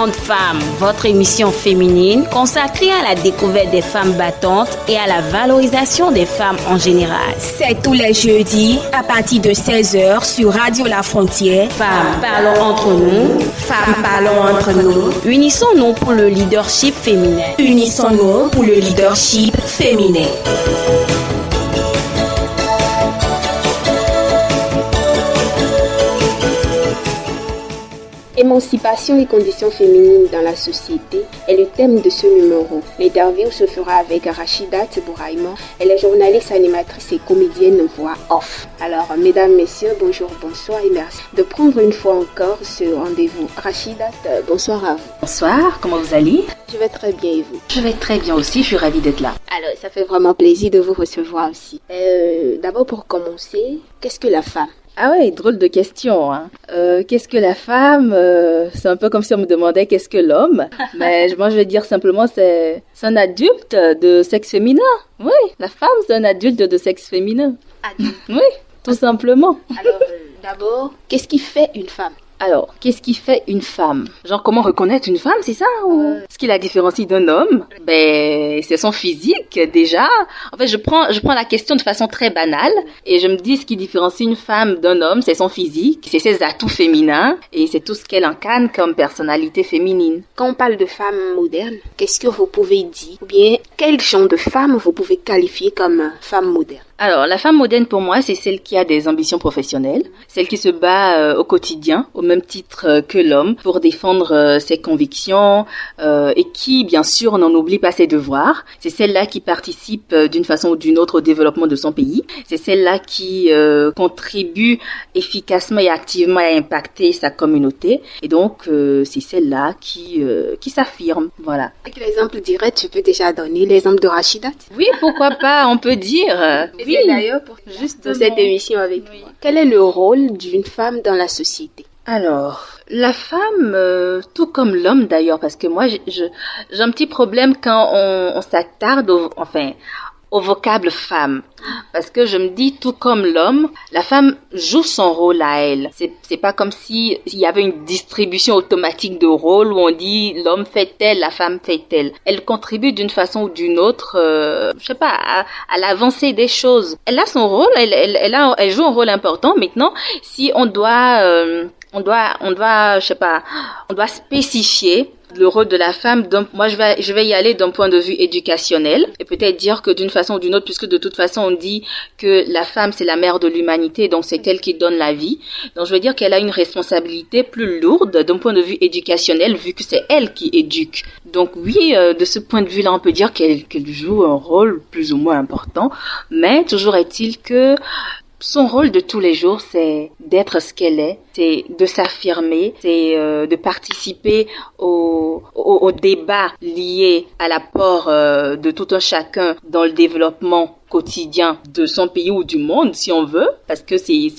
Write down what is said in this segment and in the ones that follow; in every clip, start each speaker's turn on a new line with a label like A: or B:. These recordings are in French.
A: Grande Femme, votre émission féminine consacrée à la découverte des femmes battantes et à la valorisation des femmes en général.
B: C'est tous les jeudis à partir de 16h sur Radio La Frontière.
A: Femmes, parlons entre nous.
B: Femmes, parlons entre nous.
A: Unissons-nous pour le leadership féminin.
B: Unissons-nous pour le leadership féminin.
C: Émancipation et conditions féminines dans la société est le thème de ce numéro. L'interview se fera avec Rachida Tebouraïman. Elle est journaliste, animatrice et comédienne voix off. Alors, mesdames, messieurs, bonjour, bonsoir et merci de prendre une fois encore ce rendez-vous. Rachida, bonsoir à vous.
D: Bonsoir, comment vous allez?
C: Je vais très bien et vous?
D: Je vais très bien aussi, je suis ravie d'être là.
C: Alors, ça fait vraiment plaisir de vous recevoir aussi. D'abord, pour commencer, qu'est-ce que la femme?
D: Ah ouais, drôle de question. Hein. Qu'est-ce que la femme? C'est un peu comme si on me demandait qu'est-ce que l'homme. Mais moi, je vais dire simplement, c'est un adulte de sexe féminin. Oui, la femme, c'est un adulte de sexe féminin.
C: Adulte.
D: Oui, tout simplement.
C: Alors, d'abord, qu'est-ce qui fait une femme?
D: Alors, qu'est-ce qui fait une femme? Genre, comment reconnaître une femme, c'est ça? Ou ce qui la différencie d'un homme? Ben, c'est son physique, déjà. En fait, je prends la question de façon très banale et je me dis ce qui différencie une femme d'un homme, c'est son physique, c'est ses atouts féminins et c'est tout ce qu'elle incarne comme personnalité féminine.
C: Quand on parle de femme moderne, qu'est-ce que vous pouvez dire? Ou bien, quel genre de femme vous pouvez qualifier comme femme moderne?
D: Alors, la femme moderne, pour moi, c'est celle qui a des ambitions professionnelles, celle qui se bat au quotidien, au même titre que l'homme, pour défendre ses convictions et qui, bien sûr, n'en oublie pas ses devoirs. C'est celle-là qui participe d'une façon ou d'une autre au développement de son pays. C'est celle-là qui contribue efficacement et activement à impacter sa communauté. Et donc, c'est celle-là qui s'affirme. Voilà.
C: Quel exemple direct tu peux déjà donner? L'exemple de Rachida?
D: Oui, pourquoi pas, on peut dire.
C: Oui, d'ailleurs, pour juste cette émission avec moi. Quel est le rôle d'une femme dans la société?
D: Alors, la femme, tout comme l'homme d'ailleurs, parce que moi, j'ai un petit problème quand on s'attarde au vocable femme. Parce que je me dis, tout comme l'homme, la femme joue son rôle à elle. C'est pas comme s'il y avait une distribution automatique de rôles où on dit l'homme fait tel, la femme fait tel. Elle contribue d'une façon ou d'une autre, à l'avancée des choses. Elle a son rôle, elle joue un rôle important. Maintenant, si on doit spécifier le rôle de la femme, donc moi je vais y aller d'un point de vue éducationnel et peut-être dire que d'une façon ou d'une autre, puisque de toute façon on dit que la femme c'est la mère de l'humanité, donc c'est elle qui donne la vie, donc je vais dire qu'elle a une responsabilité plus lourde d'un point de vue éducationnel vu que c'est elle qui éduque. Donc oui, de ce point de vue-là on peut dire qu'elle joue un rôle plus ou moins important, mais toujours est-il que son rôle de tous les jours, c'est d'être ce qu'elle est, c'est de s'affirmer, c'est de participer au débat lié à l'apport de tout un chacun dans le développement quotidien de son pays ou du monde, si on veut, parce que c'est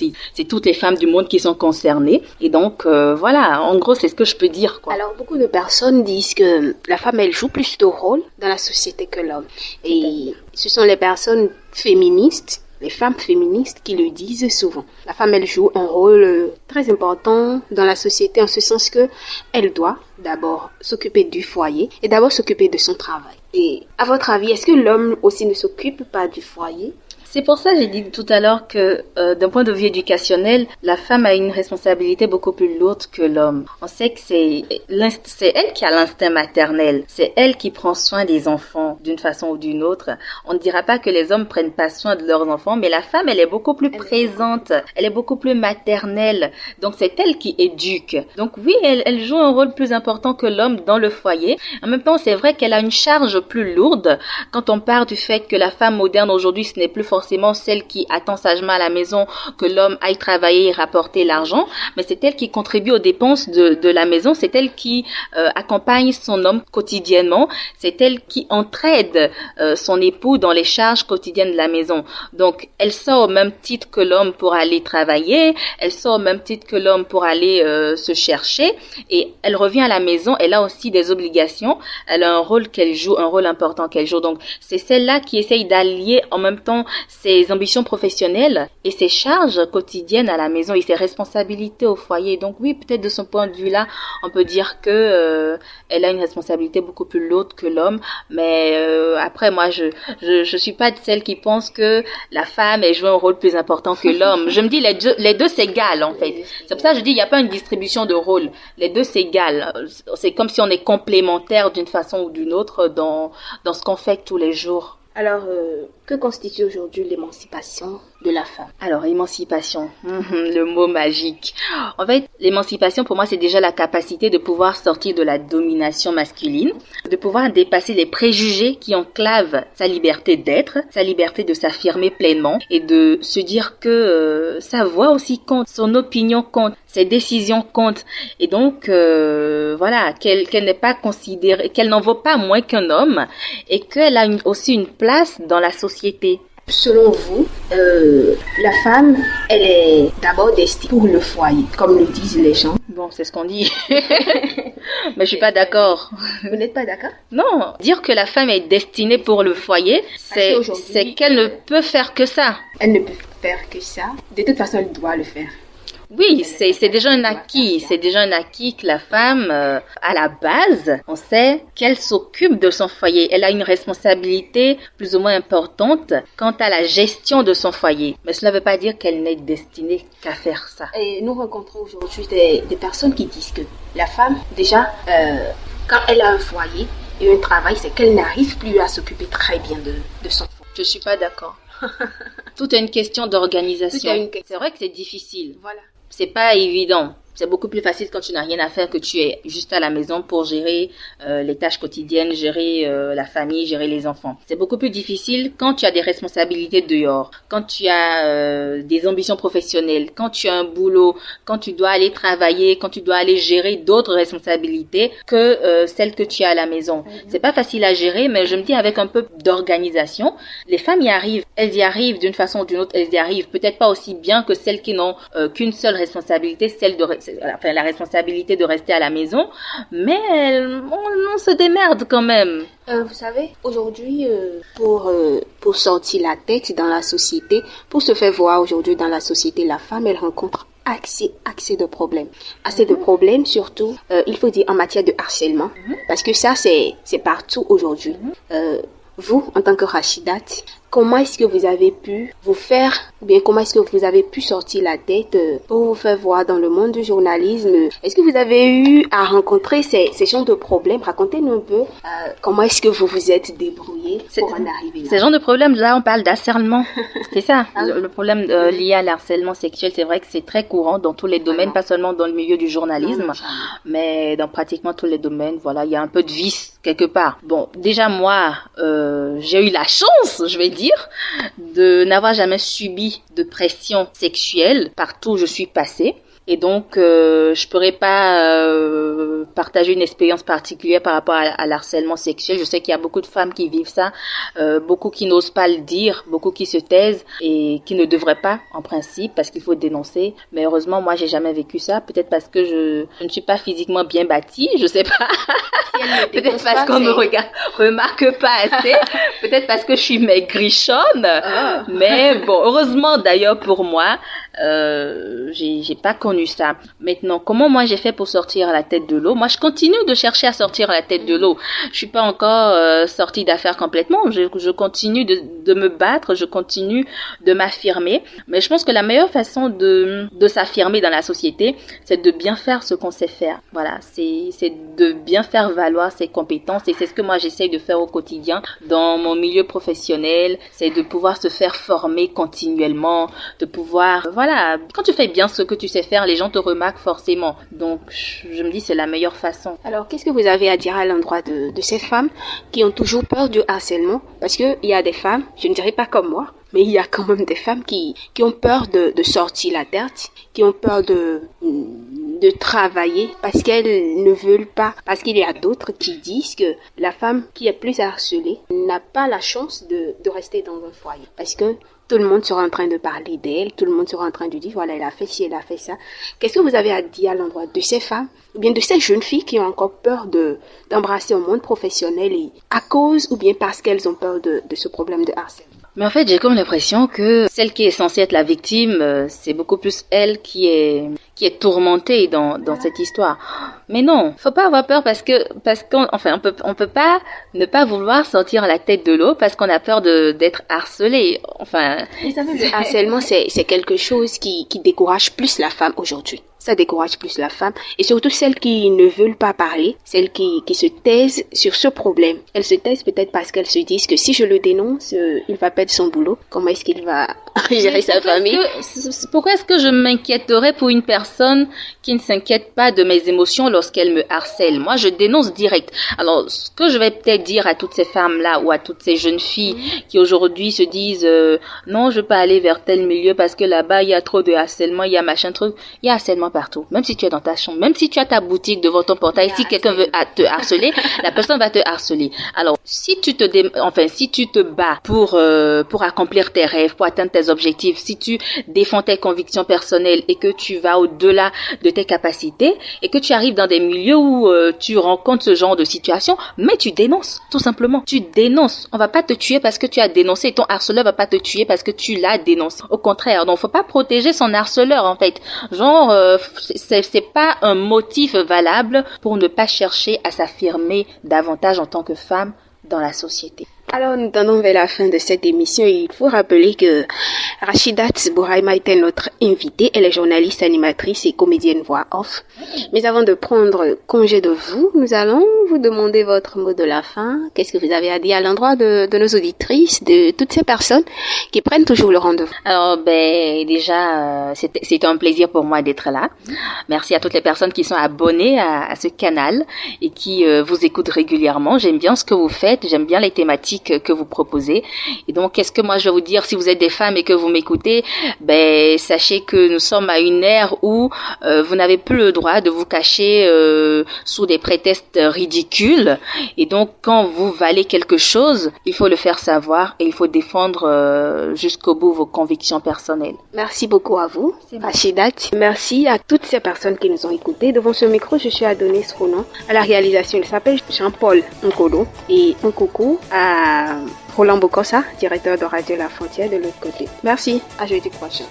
D: toutes les femmes du monde qui sont concernées. Et donc, voilà, en gros, c'est ce que je peux dire, quoi.
C: Alors, beaucoup de personnes disent que la femme, elle joue plus de rôle dans la société que l'homme. Et ce sont les personnes féministes, les femmes féministes qui le disent souvent. La femme, elle joue un rôle très important dans la société en ce sens que elle doit d'abord s'occuper du foyer et d'abord s'occuper de son travail. Et à votre avis, est-ce que l'homme aussi ne s'occupe pas du foyer?
D: C'est pour ça que j'ai dit tout à l'heure que d'un point de vue éducationnel, la femme a une responsabilité beaucoup plus lourde que l'homme. On sait que c'est elle qui a l'instinct maternel, c'est elle qui prend soin des enfants d'une façon ou d'une autre. On ne dira pas que les hommes prennent pas soin de leurs enfants, mais la femme, elle est beaucoup plus présente, elle est beaucoup plus maternelle. Donc c'est elle qui éduque. Donc oui, elle joue un rôle plus important que l'homme dans le foyer. En même temps, c'est vrai qu'elle a une charge plus lourde quand on part du fait que la femme moderne aujourd'hui, ce n'est plus forcément celle qui attend sagement à la maison que l'homme aille travailler et rapporter l'argent, mais c'est elle qui contribue aux dépenses de la maison, c'est elle qui accompagne son homme quotidiennement, c'est elle qui entraide son époux dans les charges quotidiennes de la maison. Donc, elle sort au même titre que l'homme pour aller travailler, elle sort au même titre que l'homme pour aller se chercher, et elle revient à la maison, elle a aussi des obligations, elle a un rôle qu'elle joue, un rôle important qu'elle joue. Donc, c'est celle-là qui essaye d'allier en même temps ses ambitions professionnelles et ses charges quotidiennes à la maison et ses responsabilités au foyer. Donc oui, peut-être de son point de vue là, on peut dire que elle a une responsabilité beaucoup plus lourde que l'homme, mais après moi je suis pas de celle qui pense que la femme elle joue un rôle plus important que l'homme. Je me dis les deux s'égalent en fait. C'est pour ça que je dis il n'y a pas une distribution de rôle. Les deux s'égalent. C'est comme si on est complémentaires d'une façon ou d'une autre dans ce qu'on fait tous les jours.
C: Alors, que constitue aujourd'hui l'émancipation de la femme?
D: Alors, émancipation, le mot magique. En fait, l'émancipation, pour moi, c'est déjà la capacité de pouvoir sortir de la domination masculine, de pouvoir dépasser les préjugés qui enclavent sa liberté d'être, sa liberté de s'affirmer pleinement et de se dire que sa voix aussi compte, son opinion compte, ses décisions comptent. Et donc, voilà, qu'elle n'est pas considérée, qu'elle n'en vaut pas moins qu'un homme et qu'elle a aussi une place dans la société.
C: Selon vous, la femme, elle est d'abord destinée pour le foyer, comme le disent les gens.
D: Bon, c'est ce qu'on dit. Mais je suis pas d'accord.
C: Vous n'êtes pas d'accord?
D: Non, dire que la femme est destinée pour le foyer, c'est qu'elle ne peut faire que ça.
C: Elle ne peut faire que ça. De toute façon, elle doit le faire.
D: Oui, c'est déjà un acquis. C'est déjà un acquis que la femme, à la base, on sait qu'elle s'occupe de son foyer. Elle a une responsabilité plus ou moins importante quant à la gestion de son foyer. Mais cela ne veut pas dire qu'elle n'est destinée qu'à faire ça.
C: Et nous rencontrons aujourd'hui des personnes qui disent que la femme, déjà, quand elle a un foyer et un travail, c'est qu'elle n'arrive plus à s'occuper très bien de son foyer.
D: Je suis pas d'accord. Tout est une question d'organisation. C'est vrai que c'est difficile.
C: Voilà.
D: C'est pas évident. C'est beaucoup plus facile quand tu n'as rien à faire, que tu es juste à la maison pour gérer les tâches quotidiennes, gérer la famille, gérer les enfants. C'est beaucoup plus difficile quand tu as des responsabilités dehors, quand tu as des ambitions professionnelles, quand tu as un boulot, quand tu dois aller travailler, quand tu dois aller gérer d'autres responsabilités que celles que tu as à la maison. C'est pas facile à gérer, mais je me dis avec un peu d'organisation, les femmes y arrivent. Elles y arrivent d'une façon ou d'une autre, elles y arrivent. Peut-être pas aussi bien que celles qui n'ont qu'une seule responsabilité, celle de la responsabilité de rester à la maison, mais on se démerde quand même.
C: Vous savez, aujourd'hui, pour sortir la tête dans la société, pour se faire voir aujourd'hui dans la société, la femme, elle rencontre assez de problèmes. Assez de problèmes, surtout, il faut dire, en matière de harcèlement, parce que ça, c'est partout aujourd'hui. Vous, en tant que Rachidat, comment est-ce que vous avez pu vous faire, ou bien comment est-ce que vous avez pu sortir la tête pour vous faire voir dans le monde du journalisme? Est-ce que vous avez eu à rencontrer ces genres de problèmes? Racontez-nous un peu comment est-ce que vous vous êtes débrouillé pour en arriver là.
D: Ces genres de problèmes, là, on parle d'harcèlement. C'est ça. Le problème lié à l'harcèlement sexuel, c'est vrai que c'est très courant dans tous les domaines, pas seulement dans le milieu du journalisme, mais dans pratiquement tous les domaines. Voilà, il y a un peu de vice quelque part. Bon, déjà moi, j'ai eu la chance, je vais dire, de n'avoir jamais subi de pression sexuelle partout où je suis passée. Et donc, je pourrais pas partager une expérience particulière par rapport à l'harcèlement sexuel. Je sais qu'il y a beaucoup de femmes qui vivent ça, beaucoup qui n'osent pas le dire, beaucoup qui se taisent et qui ne devraient pas, en principe, parce qu'il faut dénoncer. Mais heureusement, moi, j'ai jamais vécu ça. Peut-être parce que je ne suis pas physiquement bien bâtie, je sais pas. Peut-être parce qu'on me remarque pas assez. Peut-être parce que je suis maigrichonne. Mais bon, heureusement d'ailleurs pour moi, j'ai pas connu ça. Maintenant, comment moi j'ai fait pour sortir la tête de l'eau? Moi, je continue de chercher à sortir la tête de l'eau. Je suis pas encore sortie d'affaires complètement. Je continue de me battre, je continue de m'affirmer. Mais je pense que la meilleure façon de s'affirmer dans la société, c'est de bien faire ce qu'on sait faire. Voilà, c'est de bien faire valoir ses compétences et c'est ce que moi j'essaye de faire au quotidien dans mon milieu professionnel. C'est de pouvoir se faire former continuellement, de pouvoir, voilà, quand tu fais bien ce que tu sais faire, les gens te remarquent forcément. Donc, je me dis c'est la meilleure façon.
C: Alors, qu'est-ce que vous avez à dire à l'endroit de ces femmes qui ont toujours peur du harcèlement? Parce que il y a des femmes, je ne dirais pas comme moi, mais il y a quand même des femmes qui ont peur de sortir la tête, qui ont peur de travailler parce qu'elles ne veulent pas, parce qu'il y a d'autres qui disent que la femme qui est plus harcelée n'a pas la chance de rester dans un foyer parce que tout le monde sera en train de parler d'elle, tout le monde sera en train de dire voilà, elle a fait ci, elle a fait ça. Qu'est-ce que vous avez à dire à l'endroit de ces femmes ou bien de ces jeunes filles qui ont encore peur d'embrasser un monde professionnel et à cause ou bien parce qu'elles ont peur de ce problème de harcèlement?
D: Mais en fait, j'ai comme l'impression que celle qui est censée être la victime, c'est beaucoup plus elle qui est tourmentée dans cette histoire. Mais non, faut pas avoir peur parce qu'on peut pas ne pas vouloir sortir la tête de l'eau parce qu'on a peur d'être harcelé. Enfin,
C: le harcèlement, c'est quelque chose qui décourage plus la femme aujourd'hui. Ça décourage plus la femme et surtout celles qui ne veulent pas parler, celles qui se taisent sur ce problème. Elles se taisent peut-être parce qu'elles se disent que si je le dénonce, il va perdre son boulot. Comment est-ce qu'il va gérer sa famille?
D: Pourquoi est-ce que je m'inquiéterais pour une personne qui ne s'inquiète pas de mes émotions lorsqu'elle me harcèle? Moi, je dénonce direct. Alors, ce que je vais peut-être dire à toutes ces femmes-là ou à toutes ces jeunes filles qui aujourd'hui se disent non, je veux pas aller vers tel milieu parce que là-bas, il y a trop de harcèlement, il y a machin truc. Il y a harcèlement partout. Même si tu es dans ta chambre, même si tu as ta boutique devant ton portail, si quelqu'un veut te harceler, la personne va te harceler. Alors, si tu te bats pour accomplir tes rêves, pour atteindre tes objectifs, si tu défends tes convictions personnelles et que tu vas au-delà de tes capacités et que tu arrives dans des milieux où tu rencontres ce genre de situation, mais tu dénonces, tout simplement. Tu dénonces. On va pas te tuer parce que tu as dénoncé. Ton harceleur va pas te tuer parce que tu l'as dénoncé. Au contraire. Donc, faut pas protéger son harceleur, en fait. Genre, c'est pas un motif valable pour ne pas chercher à s'affirmer davantage en tant que femme dans la société.
C: Alors, nous tendons vers la fin de cette émission. Il faut rappeler que Rachidat Bouraima était notre invitée. Elle est journaliste, animatrice et comédienne voix off. Mais avant de prendre congé de vous, nous allons vous demander votre mot de la fin. Qu'est-ce que vous avez à dire à l'endroit de nos auditrices, de toutes ces personnes qui prennent toujours le rendez-vous?
D: Alors, déjà, c'est un plaisir pour moi d'être là. Merci à toutes les personnes qui sont abonnées à ce canal et qui vous écoutent régulièrement. J'aime bien ce que vous faites. J'aime bien les thématiques que vous proposez. Et donc, qu'est-ce que moi je vais vous dire si vous êtes des femmes et que vous m'écoutez? Sachez que nous sommes à une ère où vous n'avez plus le droit de vous cacher sous des prétextes ridicules. Et donc, quand vous valez quelque chose, il faut le faire savoir et il faut défendre jusqu'au bout vos convictions personnelles.
C: Merci beaucoup à vous, Rachidat. Merci à toutes ces personnes qui nous ont écoutés. Devant ce micro, je suis Adonis Ronan. À la réalisation, il s'appelle Jean-Paul Nkolo. Et un coucou à Roland Bokossa, directeur de Radio La Frontière de l'autre côté. Merci, à jeudi prochain.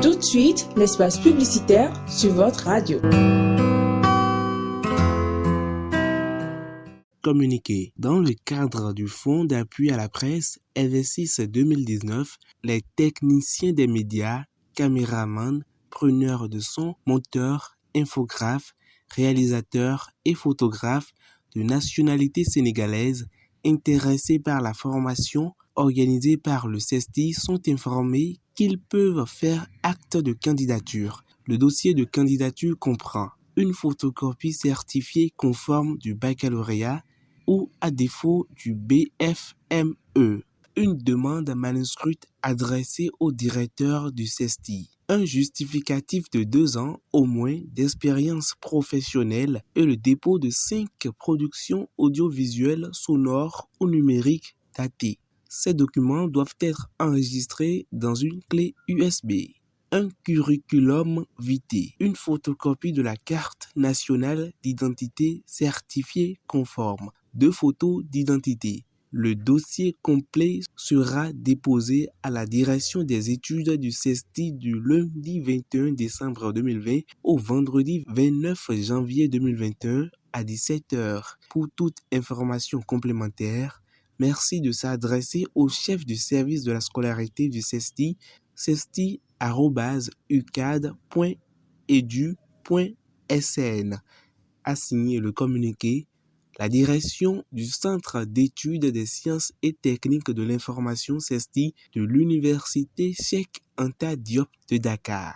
E: Tout de suite, l'espace publicitaire sur votre radio.
F: Communiqué. Dans le cadre du Fonds d'appui à la presse LV6 2019, les techniciens des médias, caméramans, preneurs de son, monteurs, infographes, réalisateurs et photographes de nationalité sénégalaise intéressés par la formation organisée par le CESTI sont informés qu'ils peuvent faire acte de candidature. Le dossier de candidature comprend une photocopie certifiée conforme du baccalauréat ou à défaut du BFME, une demande manuscrite adressée au directeur du CESTI, un justificatif de 2 ans au moins d'expérience professionnelle et le dépôt de 5 productions audiovisuelles, sonores ou numériques datées. Ces documents doivent être enregistrés dans une clé USB. Un curriculum vitae, une photocopie de la carte nationale d'identité certifiée conforme, 2 photos d'identité. Le dossier complet sera déposé à la direction des études du CESTI du lundi 21 décembre 2020 au vendredi 29 janvier 2021 à 17h. Pour toute information complémentaire, merci de s'adresser au chef du service de la scolarité du CESTI, cesti@ucad.edu.sn. A signé le communiqué la direction du Centre d'études des sciences et techniques de l'information CESTI de l'Université Cheikh Anta Diop de Dakar.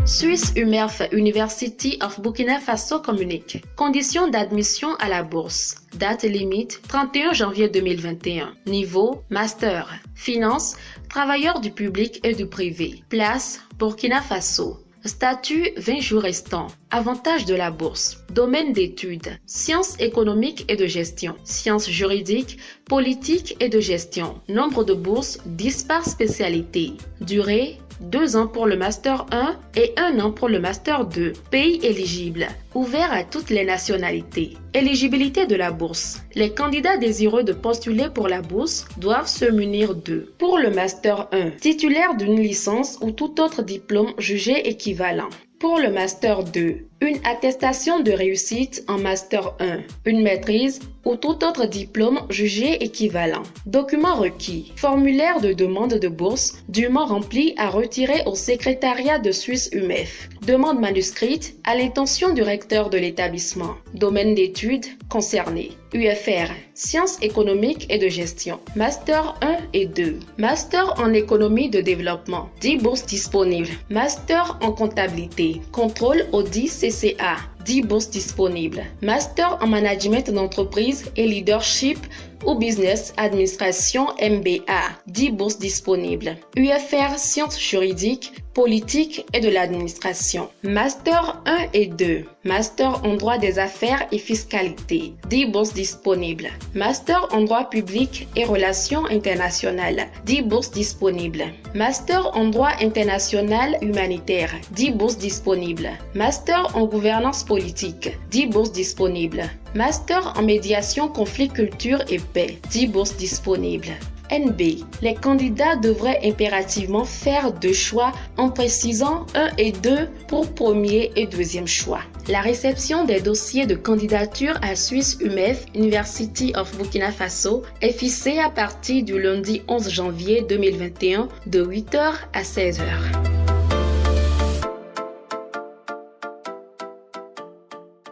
G: Swiss UMERF University of Burkina Faso communique. Conditions d'admission à la bourse. Date limite 31 janvier 2021. Niveau Master. Finance. Travailleurs du public et du privé. Place Burkina Faso. Statut 20 jours restants. Avantages de la bourse. Domaine d'études. Sciences économiques et de gestion. Sciences juridiques, politiques et de gestion. Nombre de bourses 10 par spécialité. Durée 2 ans pour le Master 1 et 1 an pour le Master 2. Pays éligibles. Ouvert à toutes les nationalités. Éligibilité de la bourse. Les candidats désireux de postuler pour la bourse doivent se munir de: pour le Master 1, titulaire d'une licence ou tout autre diplôme jugé équivalent. Pour le Master 2, une attestation de réussite en Master 1, une maîtrise ou tout autre diplôme jugé équivalent. Documents requis. Formulaire de demande de bourse dûment rempli à retirer au secrétariat de Suisse UMEF. Demande manuscrite à l'intention du recteur de l'établissement. Domaine d'études concerné. UFR, Sciences économiques et de gestion. Master 1 et 2. Master en économie de développement. 10 bourses disponibles. Master en comptabilité. Contrôle audit CCA. 10 bourses disponibles. Master en management d'entreprise et leadership ou business administration MBA. 10 bourses disponibles. UFR Sciences juridiques, politique et de l'administration. Master 1 et 2. Master en droit des affaires et fiscalité. 10 bourses disponibles. Master en droit public et relations internationales. 10 bourses disponibles. Master en droit international humanitaire. 10 bourses disponibles. Master en gouvernance politique. 10 bourses disponibles. Master en médiation, conflit, culture et paix. 10 bourses disponibles. NB. Les candidats devraient impérativement faire 2 choix en précisant 1 et 2 pour premier et deuxième choix. La réception des dossiers de candidature à Suisse UMEF, University of Burkina Faso, est fixée à partir du lundi 11 janvier 2021 de 8h à 16h.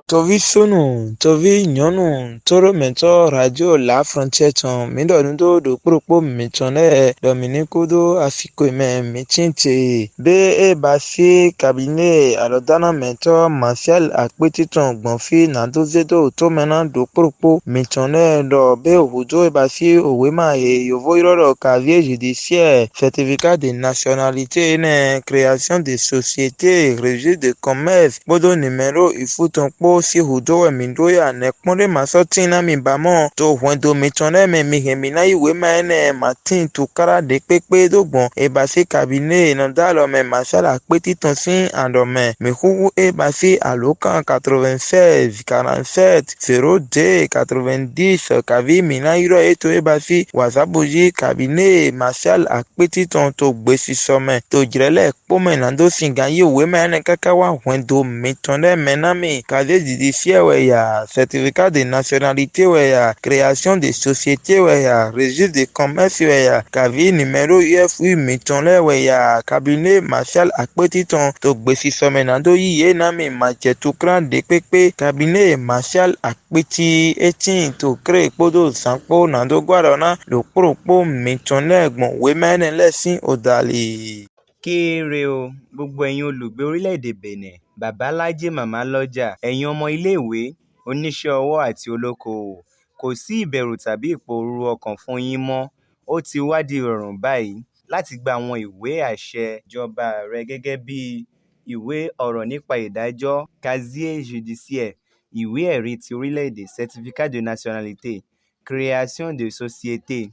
H: Tovi sonu, tovi nyonu, toro mento radio la frontière ton, mindo nudo do propo mitone, Dominico do afiko me mitinte, be e basi cabinet, alodana mento, martial akpeti ton, bonfi, nando zedo, to menan do propo mitone, do be hudo e basi owema e yovoiro casier judiciaire, certificat de nationalité, ne création de société, registre de commerce, bodo numéro, il faut ton po si hudo mindoya ne kponde masotina mi bamo to wendo mitone me mihemina iwe maene matin to kara de pepe do bon e basi cabinet no dalo me masala peti ton sin andome me hu e basi alokan 96 47 02 90 kavi mina iro eto e basi wasabuji cabinet masal akpeti ton to gbesi some to jirele pome nando singa iwe maene kakawa wendo mitone menami kaze judiciaire weya, certificat de nationalité weya, création de société weya, registre de commerce weya, cavi numéro UFU mitonle weya, cabinet martial akpetiton to gbesi somenando yiye nami majetu kran de pepe, cabinet martial akpeti etin to crée podo sanpo nando guarona lo propo mitonle gbon wemene lesin odali.
I: Kéré o, gbogbo ẹ̀yin olùgbé orílẹ̀-èdè Benin, bàbá lájé màmá lọ́jà, ẹ̀yin ọmọ iléèwé, oníṣẹ́ ọwọ́ àti olókoòwò, kò sí ìbẹ̀rù tàbí ìpòrúru ọkàn fún yín mọ́. Ó ti wá di ìrọ̀rùn báyìí láti gba àwọn ìwé àṣẹ ìjọba rẹ gẹ́gẹ́ bí ìwé ọ̀rọ̀ nípa ìdájọ́, casier judiciaire, ìwé ẹ̀rí ti orílẹ̀-èdè, certificat de nationalité, création de société,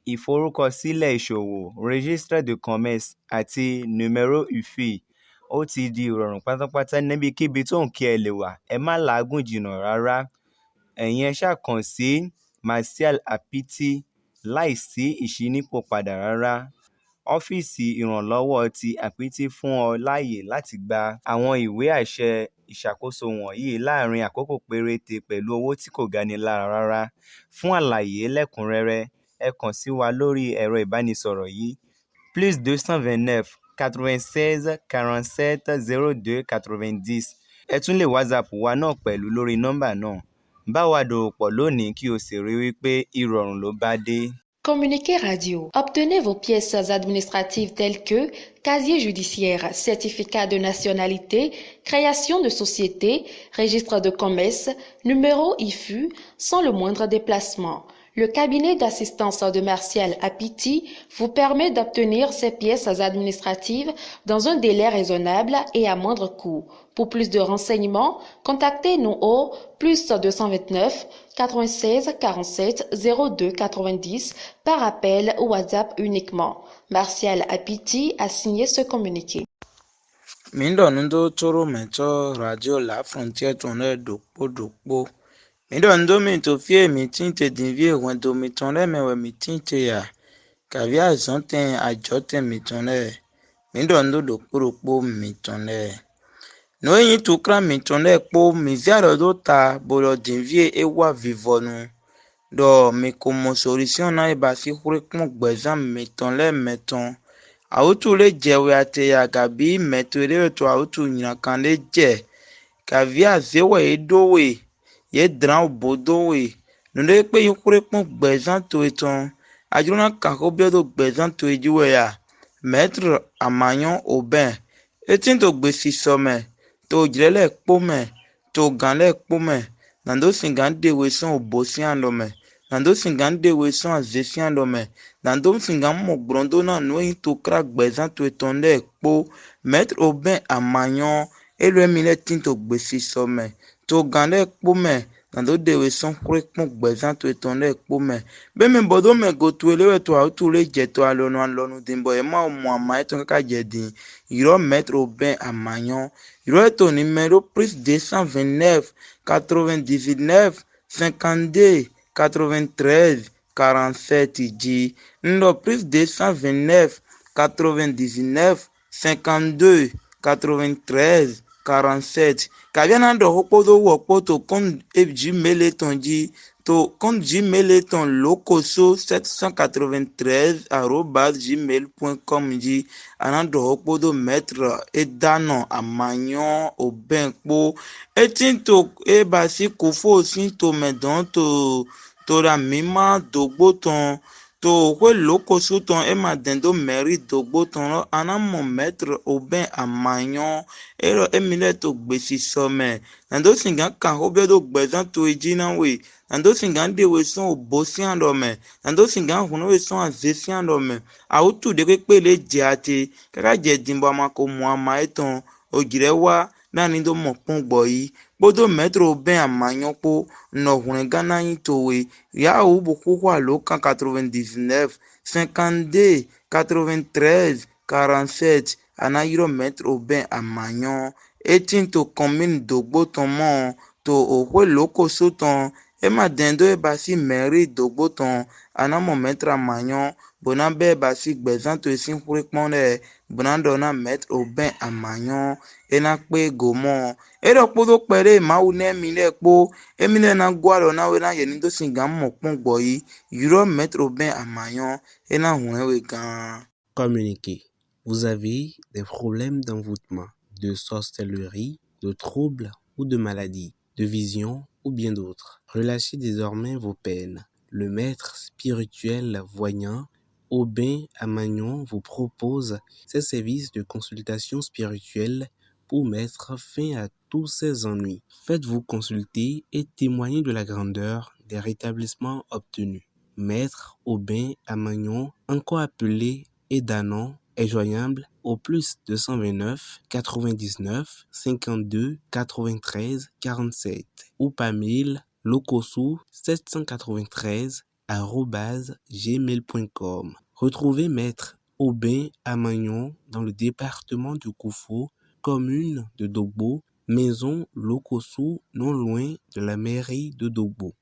I: ìforúkọsílẹ̀ ìṣòwò, registre de commerce àti numéro UFI. Ó ti di ìrọ̀rùn pátápátá níbikíbi tó ń kí ẹ lè wà. Ẹ má làágùn jìnnà rárá. Ẹ̀yin ẹ ṣáà kàn sí Martial Apiti láìsí ìṣínípò padà rárá. Ọ́fíìsì ìrànlọ́wọ́ ti Apiti fún ọ láàyè láti gba àwọn ìwé àṣẹ ìṣàkóso wọ̀nyí láàárín àkókò péréte pẹ̀lú owó tí kò gani lára rárá. Fún àlàyé lẹ́kùnrẹ́rẹ́, ẹ kàn sí wa lórí ẹ̀rọ ìbánisọ̀rọ̀ yìí +229 96 47 02 90. Ẹ tún lè WhatsApp wa náà pẹ̀lú lórí nọ́mbà náà. Bá wa dòwò pọ̀ lónìí kí o sì rí wípé ìrọ̀rùn ló bá dé.
G: Communiqué radio. Obtenez vos pièces administratives telles que casier judiciaire, certificat de nationalité, création de société, registre de commerce, numéro IFU, sans le moindre déplacement. Le cabinet d'assistance de Martial Apiti vous permet d'obtenir ces pièces administratives dans un délai raisonnable et à moindre coût. Pour plus de renseignements, contactez-nous au plus 229 96 47 02 90 par appel ou WhatsApp uniquement. Martial Apiti a signé ce communiqué.
H: Mindɔnundo toro mɛtsɔ radio La Frontière tɔnɛ dokpo. Mindɔnundo mi to fie mi tinte dinvie wendo mi tɔnɛ mɛwɛ mi tinte ya. Kavia zɔntɛn adzɔtɛn mi tɔnɛ. Mindɔnundo dokpo mi tɔnɛ. No yi tu kra mi tɔnɛ kpo mi via do ta bolɔ dinvie ewa vivɔnu. Dɔ mi komo solution na eba si xure kpɔn gbɛzã mi tɔnɛ mɛtɔn. Autu le dzewe ate ya gabi meto le to autu nyakan le dze kavia zewe edowe ye dran bodowe nunde pe yukure pon gbezan to eton ajuna kan ko bi do gbezan to ejiwe ya maître Amanyon Aubin etin to gbesi some to jrele pome to ganle pome nando singan de we son obosian lo me nando singan de we son azesian lo me nando singan mo brondo na no to kra gbezan to etonde po maître Aubin Amanyon elu mi le tin to gbesi some to ganle pome nando de we son kre pon gbezan to etonde po me be me bodo me go to ele to auto le je to alonu dimbo e ma mo ama to ka je din iro maître Aubin Amanyon iro to numéro plus 229 99 52 93 47 dit no plus 229 99 52 93 47 kaviana do hopodo wopo to kon gmail etonji to kon gmail eton lokoso 793@gmail.com dit anando hopodo maître Edano Amanyon Aubin po etinto e basi kofo sinto medon to la mima dogbo ton to we lokoso ton e madendo mairie dogbo ton anamo maître Aubin Amanyon ero emile to gbesi some nando singa kan hobe do gbezan to ejina we nando singa de we son obosian do me nando singa huno we son azesian do me autu de pe le jate kaka je dimbo amako mo ama eton ogirewa na ni do mo pon gbo yi bodo maître Aubin Amanyon po no hun Ghana yin to we ya u boku kwa lo kan 99 52 93 47 anayiro maître Aubin Amanyon etin to commune dogbo ton mon to okwe lokoso ton e madendo e basi mairie dogbo ton anamo maître Amanyon bonabe basi gbezan to esin kure pon bonando na maître Aubin Amanyon ena pe gomo ero podo pere mawu ne mi le po emile na gwalo na we na ye ni do singa mo pon gbo yi yuro maître Aubin Amanyon ena hunwe gan.
F: Communiquer. Vous avez des problèmes d'envoûtement, de sorcellerie, de troubles ou de maladies, de vision ou bien d'autres. Relâchez désormais vos peines. Le maître spirituel voyant Aubin Amanyon vous propose ses services de consultation spirituelle pour mettre fin à tous ces ennuis. Faites-vous consulter et témoignez de la grandeur des rétablissements obtenus. Maître Aubin Amanyon, encore appelé Edano, est joignable au plus 229 99 52 93 47 ou par mail lokosu 793@gmail.com. Retrouvez Maître Aubin Amanyon dans le département du Koufou, commune de Dogbo, maison Lokosu, non loin de la mairie de Dogbo.